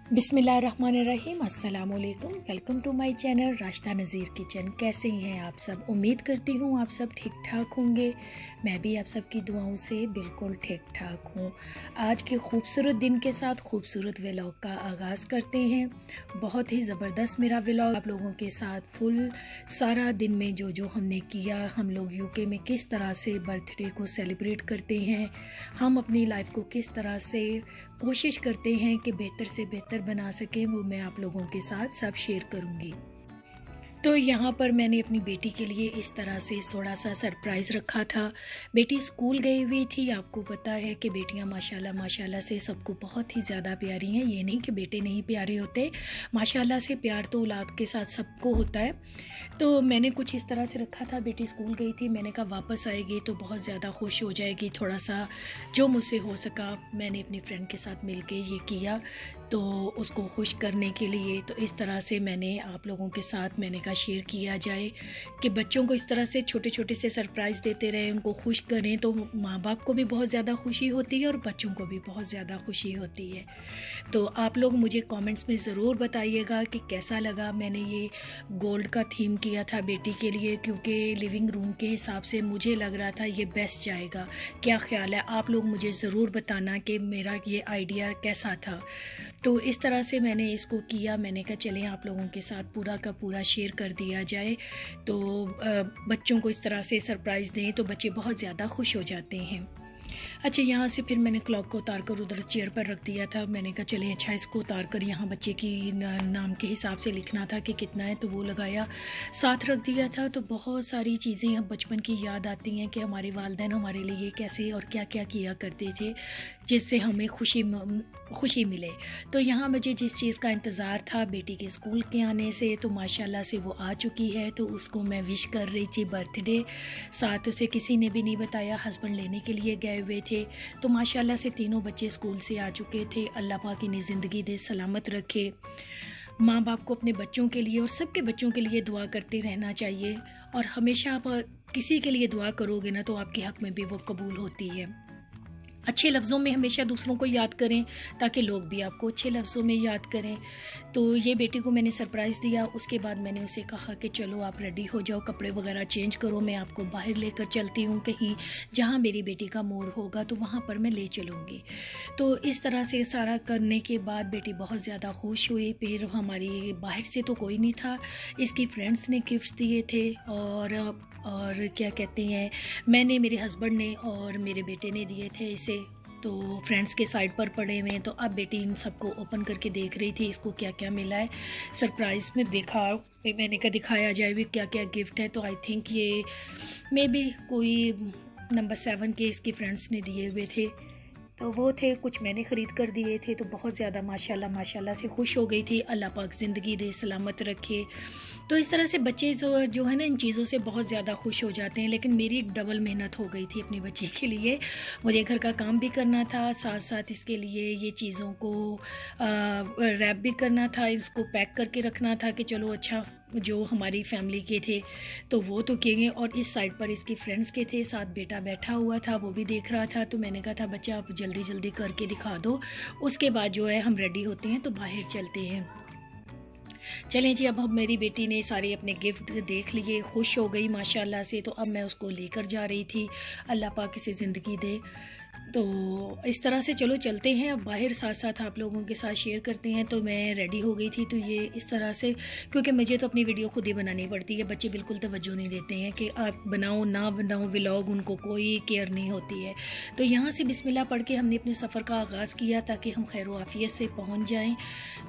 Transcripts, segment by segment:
बिस्मिल्लाहिर्रहमानिर्रहीम, अस्सलाम वालेकुम। Welcome to my channel Rashida Nazir kitchen. कैसे हैं आप सब? उम्मीद करती हूँ आप सब ठीक ठाक होंगे। मैं भी आप सबकी दुआओं से बिल्कुल ठीक ठाक हूँ। आज के खूबसूरत दिन के साथ खूबसूरत व्लॉग का आगाज़ करते हैं। बहुत ही ज़बरदस्त मेरा व्लॉग आप लोगों के साथ फुल सारा दिन में जो जो हमने किया, हम लोग यूके में किस तरह से बर्थडे को सेलिब्रेट करते हैं, हम अपनी लाइफ को किस तरह से कोशिश करते हैं कि बेहतर से बेहतर बना सकें, वो मैं आप लोगों के साथ सब शेयर करूंगी। तो यहाँ पर मैंने अपनी बेटी के लिए इस तरह से थोड़ा सा सरप्राइज़ रखा था। बेटी स्कूल गई हुई थी। आपको पता है कि बेटियाँ माशाल्लाह माशाल्लाह से सबको बहुत ही ज़्यादा प्यारी हैं। ये नहीं कि बेटे नहीं प्यारे होते, माशाल्लाह से प्यार तो औलाद के साथ सबको होता है। तो मैंने कुछ इस तरह से रखा था। बेटी स्कूल गई थी, मैंने कहा वापस आएगी तो बहुत ज़्यादा खुश हो जाएगी। थोड़ा सा जो मुझसे हो सका मैंने अपनी फ्रेंड के साथ मिलके ये किया, तो उसको खुश करने के लिए। तो इस तरह से मैंने आप लोगों के साथ मैंने कहा शेयर किया जाए कि बच्चों को इस तरह से छोटे छोटे से सरप्राइज़ देते रहें, उनको खुश करें, तो माँ बाप को भी बहुत ज़्यादा खुशी होती है और बच्चों को भी बहुत ज़्यादा खुशी होती है। तो आप लोग मुझे कमेंट्स में ज़रूर बताइएगा कि कैसा लगा। मैंने ये गोल्ड का थीम किया था बेटी के लिए, क्योंकि लिविंग रूम के हिसाब से मुझे लग रहा था ये बेस्ट जाएगा। क्या ख्याल है? आप लोग मुझे ज़रूर बताना कि मेरा ये आइडिया कैसा था। तो इस तरह से मैंने इसको किया। मैंने कहा चलें आप लोगों के साथ पूरा का पूरा शेयर कर दिया जाए, तो बच्चों को इस तरह से सरप्राइज़ दें तो बच्चे बहुत ज़्यादा खुश हो जाते हैं। अच्छा, यहाँ से फिर मैंने क्लॉक को उतार कर उधर चेयर पर रख दिया था। मैंने कहा चले अच्छा इसको उतार कर यहाँ बच्चे की नाम के हिसाब से लिखना था कि कितना है, तो वो लगाया, साथ रख दिया था। तो बहुत सारी चीज़ें हम बचपन की याद आती हैं कि हमारे वालिदैन हमारे लिए कैसे और क्या क्या किया करते थे जिससे हमें खुशी मिले। तो यहाँ मुझे जिस चीज़ का इंतज़ार था बेटी के स्कूल के आने से, तो माशाल्लाह से वो आ चुकी है। तो उसको मैं विश कर रही थी बर्थडे, साथ उसे किसी ने भी नहीं बताया, हस्बैंड लेने के लिए गए हुए थे। तो माशाल्लाह से तीनों बच्चे स्कूल से आ चुके थे। अल्लाह पाक इन्हें ज़िंदगी दे, सलामत रखे। माँ बाप को अपने बच्चों के लिए और सबके बच्चों के लिए दुआ करते रहना चाहिए, और हमेशा आप किसी के लिए दुआ करोगे ना तो आपके हक़ में भी वो कबूल होती है। अच्छे लफ्ज़ों में हमेशा दूसरों को याद करें ताकि लोग भी आपको अच्छे लफ्ज़ों में याद करें। तो ये बेटी को मैंने सरप्राइज़ दिया। उसके बाद मैंने उसे कहा कि चलो आप रेडी हो जाओ, कपड़े वगैरह चेंज करो, मैं आपको बाहर लेकर चलती हूँ कहीं जहाँ मेरी बेटी का मूड होगा तो वहाँ पर मैं ले चलूँगी। तो इस तरह से सारा करने के बाद बेटी बहुत ज़्यादा खुश हुई। फिर हमारी बाहर से तो कोई नहीं था, इसकी फ्रेंड्स ने गिफ्ट्स दिए थे, और क्या कहते हैं, मैंने, मेरे हस्बैंड ने और मेरे बेटे ने दिए थे इसे। तो फ्रेंड्स के साइड पर पड़े हुए हैं। तो अब बेटी इन सबको ओपन करके देख रही थी इसको क्या क्या मिला है। सरप्राइज़ में देखा, मैंने कहा दिखाया जाए भी क्या क्या गिफ्ट है। तो आई थिंक ये मे बी कोई नंबर 7 के इसकी फ्रेंड्स ने दिए हुए थे, तो वो थे, कुछ मैंने ख़रीद कर दिए थे। तो बहुत ज़्यादा माशाल्लाह माशाल्लाह से खुश हो गई थी। अल्लाह पाक ज़िंदगी दे, सलामत रखे। तो इस तरह से बच्चे जो है ना इन चीज़ों से बहुत ज़्यादा खुश हो जाते हैं। लेकिन मेरी एक डबल मेहनत हो गई थी अपनी बच्ची के लिए। मुझे घर का काम भी करना था, साथ साथ इसके लिए ये चीज़ों को रैप भी करना था, इसको पैक करके रखना था कि चलो अच्छा जो हमारी फैमिली के थे तो वो तो किए, और इस साइड पर इसकी फ्रेंड्स के थे, साथ बेटा बैठा हुआ था, वो भी देख रहा था। तो मैंने कहा था बच्चा आप जल्दी जल्दी करके दिखा दो, उसके बाद जो है हम रेडी होते हैं तो बाहर चलते हैं। चलें जी, अब मेरी बेटी ने सारे अपने गिफ्ट देख लिए, खुश हो गई माशाल्लाह से। तो अब मैं उसको लेकर जा रही थी। अल्लाह पाक इसे ज़िंदगी दे। तो इस तरह से चलो चलते हैं अब बाहर, साथ साथ आप लोगों के साथ शेयर करते हैं। तो मैं रेडी हो गई थी। तो ये इस तरह से, क्योंकि मुझे तो अपनी वीडियो खुद ही बनानी पड़ती है, बच्चे बिल्कुल तवज्जो नहीं देते हैं कि आप बनाओ ना बनाओ व्लॉग, उनको कोई केयर नहीं होती है। तो यहाँ से बिस्मिल्लाह पढ़ के हमने अपने सफ़र का आगाज़ किया ताकि हम खैर आफियत से पहुँच जाएँ।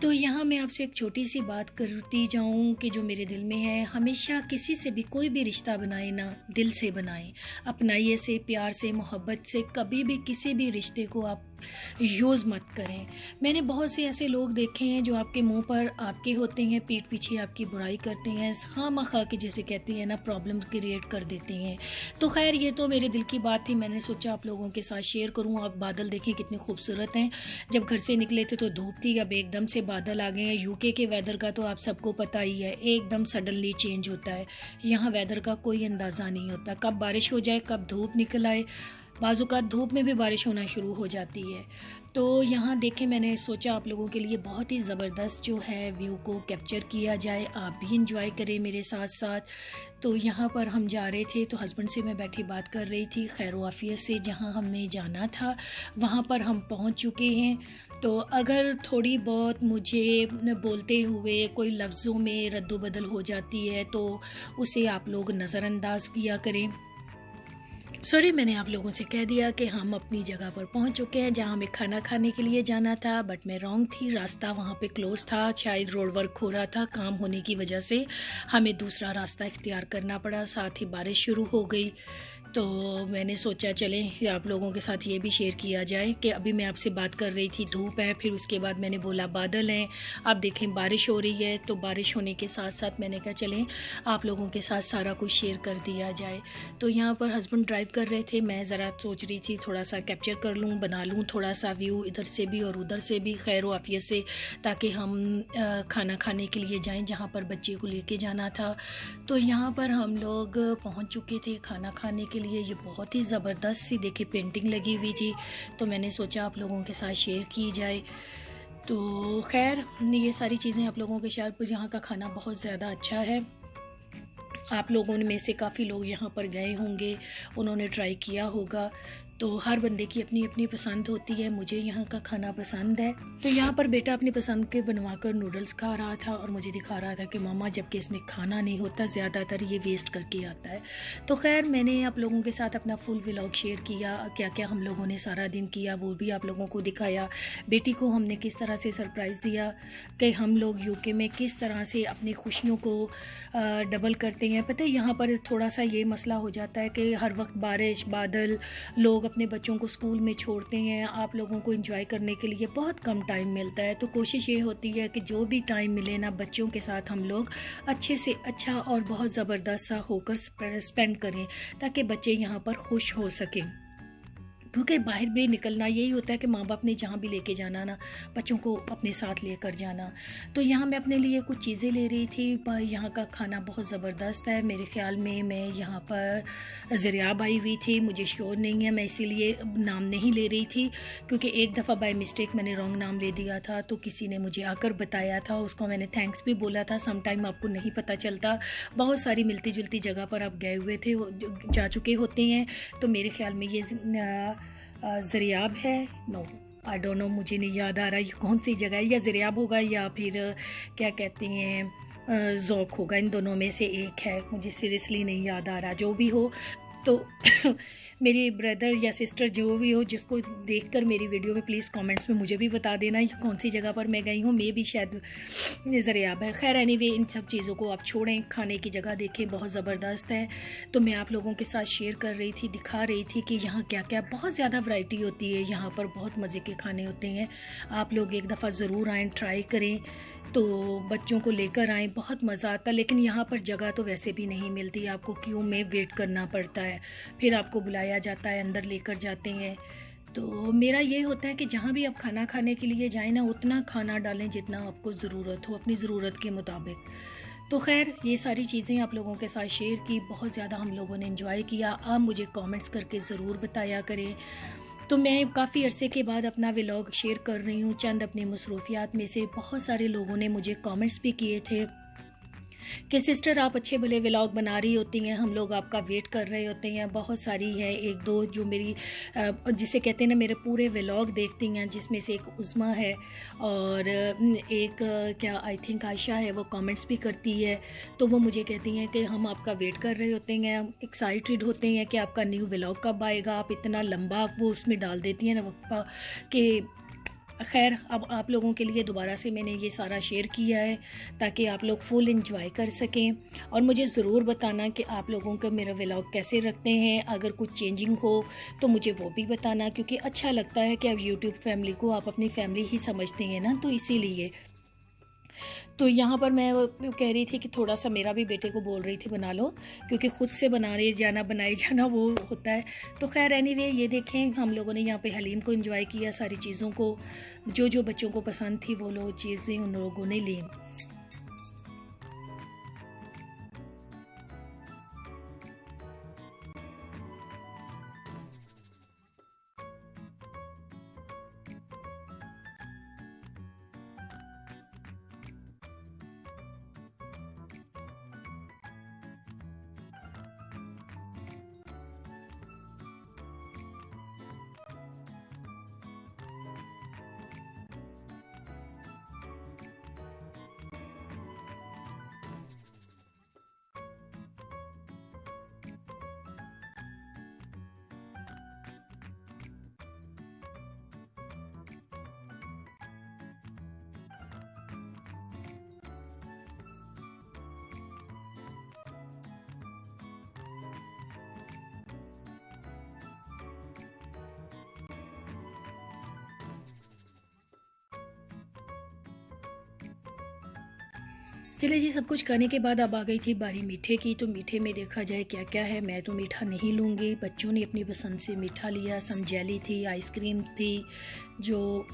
तो यहाँ मैं आपसे एक छोटी सी बात करती जाऊँ कि जो मेरे दिल में है, हमेशा किसी से भी कोई भी रिश्ता बनाए ना, दिल से बनाएं, अपनाइए से, प्यार से, मोहब्बत से। कभी भी किसी भी रिश्ते को आप यूज़ मत करें। मैंने बहुत से ऐसे लोग देखे हैं जो आपके मुंह पर आपके होते हैं, पीठ पीछे आपकी बुराई करते हैं, खामखा के जैसे कहते हैं ना प्रॉब्लम्स क्रिएट कर देते हैं। तो खैर ये तो मेरे दिल की बात थी, मैंने सोचा आप लोगों के साथ शेयर करूं। आप बादल देखें कितने खूबसूरत हैं। जब घर से निकले थे तो धूप थी, अब एकदम से बादल आ गए हैं। यूके के वेदर का तो आप सबको पता ही है, एकदम सडनली चेंज होता है। यहाँ वेदर का कोई अंदाज़ा नहीं होता, कब बारिश हो जाए कब धूप निकल आए। बाज़-औक़ात धूप में भी बारिश होना शुरू हो जाती है। तो यहाँ देखें, मैंने सोचा आप लोगों के लिए बहुत ही ज़बरदस्त जो है व्यू को कैप्चर किया जाए, आप भी एंजॉय करें मेरे साथ-साथ। तो यहाँ पर हम जा रहे थे, तो हस्बैंड से मैं बैठी बात कर रही थी खैर-ओ-आफ़ियत से। जहाँ हमें जाना था वहाँ पर हम पहुँच चुके हैं। तो अगर थोड़ी बहुत मुझे बोलते हुए कोई लफ्ज़ों में रद्दो-बदल हो जाती है तो उसे आप लोग नज़रअंदाज़ किया करें। सॉरी, मैंने आप लोगों से कह दिया कि हम अपनी जगह पर पहुंच चुके हैं जहां हमें खाना खाने के लिए जाना था, बट मैं रॉन्ग थी। रास्ता वहां पे क्लोज़ था, शायद रोड वर्क हो रहा था, काम होने की वजह से हमें दूसरा रास्ता इख्तियार करना पड़ा। साथ ही बारिश शुरू हो गई, तो मैंने सोचा चलें आप लोगों के साथ ये भी शेयर किया जाए कि अभी मैं आपसे बात कर रही थी धूप है, फिर उसके बाद मैंने बोला बादल हैं, अब देखें बारिश हो रही है। तो बारिश होने के साथ साथ मैंने कहा चलें आप लोगों के साथ सारा कुछ शेयर कर दिया जाए। तो यहाँ पर हस्बैंड ड्राइव कर रहे थे, मैं ज़रा सोच रही थी थोड़ा सा कैप्चर कर लूँ, बना लूँ थोड़ा सा व्यू इधर से भी और उधर से भी खैर-ओ-आफ़ियत से, ताकि हम खाना खाने के लिए जाएँ जहाँ पर बच्चे को लेके जाना था। तो यहाँ पर हम लोग पहुँच चुके थे खाना खाने के लिए। ये बहुत ही ज़बरदस्त सी देखिए पेंटिंग लगी हुई थी, तो मैंने सोचा आप लोगों के साथ शेयर की जाए। तो खैर ये सारी चीज़ें आप लोगों के साथ, यहाँ का खाना बहुत ज़्यादा अच्छा है। आप लोगों में से काफ़ी लोग यहाँ पर गए होंगे, उन्होंने ट्राई किया होगा। तो हर बंदे की अपनी अपनी पसंद होती है, मुझे यहाँ का खाना पसंद है। तो यहाँ पर बेटा अपनी पसंद के बनवाकर नूडल्स खा रहा था और मुझे दिखा रहा था कि मामा जबकि इसने खाना नहीं होता, ज़्यादातर ये वेस्ट करके आता है। तो खैर मैंने आप लोगों के साथ अपना फुल व्लॉग शेयर किया, क्या क्या हम लोगों ने सारा दिन किया वो भी आप लोगों को दिखाया। बेटी को हमने किस तरह से सरप्राइज़ दिया कि हम लोग यूके में किस तरह से अपनी खुशियों को डबल करते हैं। पता है यहाँ पर थोड़ा सा ये मसला हो जाता है कि हर वक्त बारिश बादल, लोग अपने बच्चों को स्कूल में छोड़ते हैं, आप लोगों को एंजॉय करने के लिए बहुत कम टाइम मिलता है। तो कोशिश ये होती है कि जो भी टाइम मिले ना, बच्चों के साथ हम लोग अच्छे से अच्छा और बहुत ज़बरदस्त सा होकर स्पेंड करें, ताकि बच्चे यहाँ पर खुश हो सकें। क्योंकि बाहर भी निकलना यही होता है कि माँ बाप ने जहाँ भी लेके जाना ना, बच्चों को अपने साथ लेकर जाना। तो यहाँ मैं अपने लिए कुछ चीज़ें ले रही थी। यहाँ का खाना बहुत ज़बरदस्त है। मेरे ख्याल में मैं यहाँ पर ज़रियाब आई हुई थी, मुझे श्योर नहीं है, मैं इसीलिए नाम नहीं ले रही थी, क्योंकि एक दफ़ा बाय मिस्टेक मैंने रॉन्ग नाम ले दिया था। तो किसी ने मुझे आकर बताया था, उसको मैंने थैंक्स भी बोला था। सम टाइम आपको नहीं पता चलता, बहुत सारी मिलती जुलती जगह पर आप गए हुए थे, जा चुके होते हैं। तो मेरे ख्याल में ये ज़रियाब है, नो आई डोंट नो, मुझे नहीं याद आ रहा ये कौन सी जगह है, या ज़रियाब होगा या फिर क्या कहते हैं ज़ौक़ होगा, इन दोनों में से एक है, मुझे सीरियसली नहीं याद आ रहा। जो भी हो, तो मेरे ब्रदर या सिस्टर जो भी हो, जिसको देखकर मेरी वीडियो में प्लीज़ कमेंट्स में मुझे भी बता देना ये कौन सी जगह पर मैं गई हूँ। मैं भी शायद ज़रियाब है। खैर एनीवे, इन सब चीज़ों को आप छोड़ें, खाने की जगह देखें, बहुत ज़बरदस्त है। तो मैं आप लोगों के साथ शेयर कर रही थी, दिखा रही थी कि यहाँ क्या क्या बहुत ज़्यादा वैरायटी होती है, यहाँ पर बहुत मज़े के खाने होते हैं। आप लोग एक दफ़ा ज़रूर आएँ, ट्राई करें, तो बच्चों को लेकर आएँ, बहुत मज़ा आता है। लेकिन यहाँ पर जगह तो वैसे भी नहीं मिलती, आपको क्यू में वेट करना पड़ता है, फिर आपको बुलाया जाता है, अंदर लेकर जाते हैं। तो मेरा ये होता है कि जहाँ भी आप खाना खाने के लिए जाएँ ना, उतना खाना डालें जितना आपको ज़रूरत हो, अपनी ज़रूरत के मुताबिक। तो खैर ये सारी चीज़ें आप लोगों के साथ शेयर की, बहुत ज़्यादा हम लोगों ने एंजॉय किया। आप मुझे कमेंट्स करके ज़रूर बताया करें। तो मैं काफ़ी अरसे के बाद अपना व्लॉग शेयर कर रही हूँ, चंद अपनी मसरूफियात में से। बहुत सारे लोगों ने मुझे कमेंट्स भी किए थे कि सिस्टर आप अच्छे भले व्लॉग बना रही होती हैं, हम लोग आपका वेट कर रहे होते हैं। बहुत सारी है, एक दो जो मेरी जिसे कहते हैं ना मेरे पूरे व्लॉग देखती हैं, जिसमें से एक उज़मा है और एक क्या आई थिंक आयशा है, वो कमेंट्स भी करती है। तो वो मुझे कहती हैं कि हम आपका वेट कर रहे होते हैं, हम एक्साइटेड होते हैं कि आपका न्यू व्लॉग कब आएगा। आप इतना लंबा वो उसमें डाल देती हैं ना वक्फा कि खैर अब आप लोगों के लिए दोबारा से मैंने ये सारा शेयर किया है, ताकि आप लोग फुल एंजॉय कर सकें। और मुझे ज़रूर बताना कि आप लोगों का मेरा व्लॉग कैसे रखते हैं, अगर कुछ चेंजिंग हो तो मुझे वो भी बताना, क्योंकि अच्छा लगता है कि अब यूट्यूब फैमिली को आप अपनी फैमिली ही समझते हैं ना, तो इसीलिए। तो यहाँ पर मैं कह रही थी कि थोड़ा सा मेरा भी बेटे को बोल रही थी बना लो, क्योंकि ख़ुद से बनाए जाना वो होता है। तो खैर एनीवे, ये देखें हम लोगों ने यहाँ पे हलीम को एंजॉय किया, सारी चीज़ों को जो जो बच्चों को पसंद थी वो लोग चीज़ें उन लोगों ने ली। चलिए जी, सब कुछ करने के बाद अब आ गई थी बारी मीठे की। तो मीठे में देखा जाए क्या क्या है। मैं तो मीठा नहीं लूँगी, बच्चों ने अपनी पसंद से मीठा लिया। सम जेली थी, आइसक्रीम थी, जो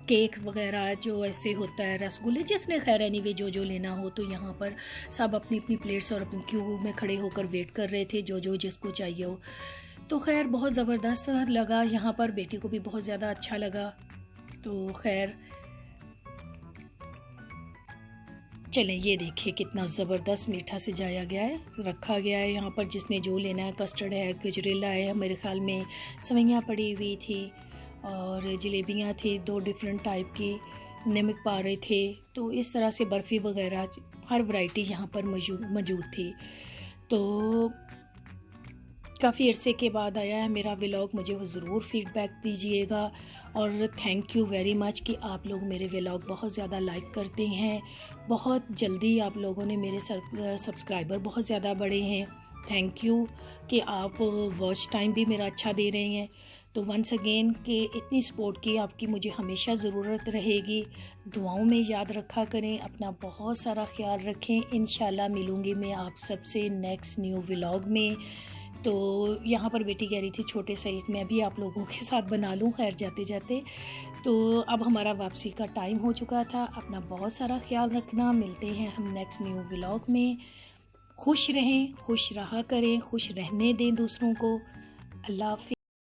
केक वगैरह जो ऐसे होता है, रसगुल्ले, जिसने खैर एनीवे जो लेना हो। तो यहाँ पर सब अपनी अपनी प्लेट्स और अपनी क्यू में खड़े होकर वेट कर रहे थे, जो जिसको चाहिए हो। तो खैर बहुत ज़बरदस्त लगा यहाँ पर, बेटी को भी बहुत ज़्यादा अच्छा लगा। तो खैर चलें, ये देखिए कितना ज़बरदस्त मीठा सजाया गया है, रखा गया है यहाँ पर। जिसने जो लेना है, कस्टर्ड है, गजरेला है, मेरे ख्याल में सवैयाँ पड़ी हुई थी और जलेबियाँ थी 2 डिफरेंट टाइप की, नमक पा रहे थे। तो इस तरह से बर्फ़ी वगैरह हर वैरायटी यहाँ पर मौजूद थी। तो काफ़ी अरसे के बाद आया है मेरा व्लॉग, मुझे वो ज़रूर फीडबैक दीजिएगा। और थैंक यू वेरी मच कि आप लोग मेरे व्लॉग बहुत ज़्यादा लाइक करते हैं। बहुत जल्दी आप लोगों ने मेरे सब्सक्राइबर बहुत ज़्यादा बढ़े हैं। थैंक यू कि आप वॉच टाइम भी मेरा अच्छा दे रहे हैं। तो वंस अगेन कि इतनी सपोर्ट की आपकी मुझे हमेशा ज़रूरत रहेगी। दुआओं में याद रखा करें, अपना बहुत सारा ख्याल रखें। इंशाल्लाह मिलूँगी मैं आप सबसे नेक्स्ट न्यू व्लॉग में। तो यहाँ पर बेटी कह रही थी छोटे से एक मैं भी आप लोगों के साथ बना लूँ, खैर जाते जाते। तो अब हमारा वापसी का टाइम हो चुका था। अपना बहुत सारा ख्याल रखना, मिलते हैं हम नेक्स्ट न्यू व्लॉग में। खुश रहें, खुश रहा करें, खुश रहने दें दूसरों को। अल्लाह हाफ़िज़।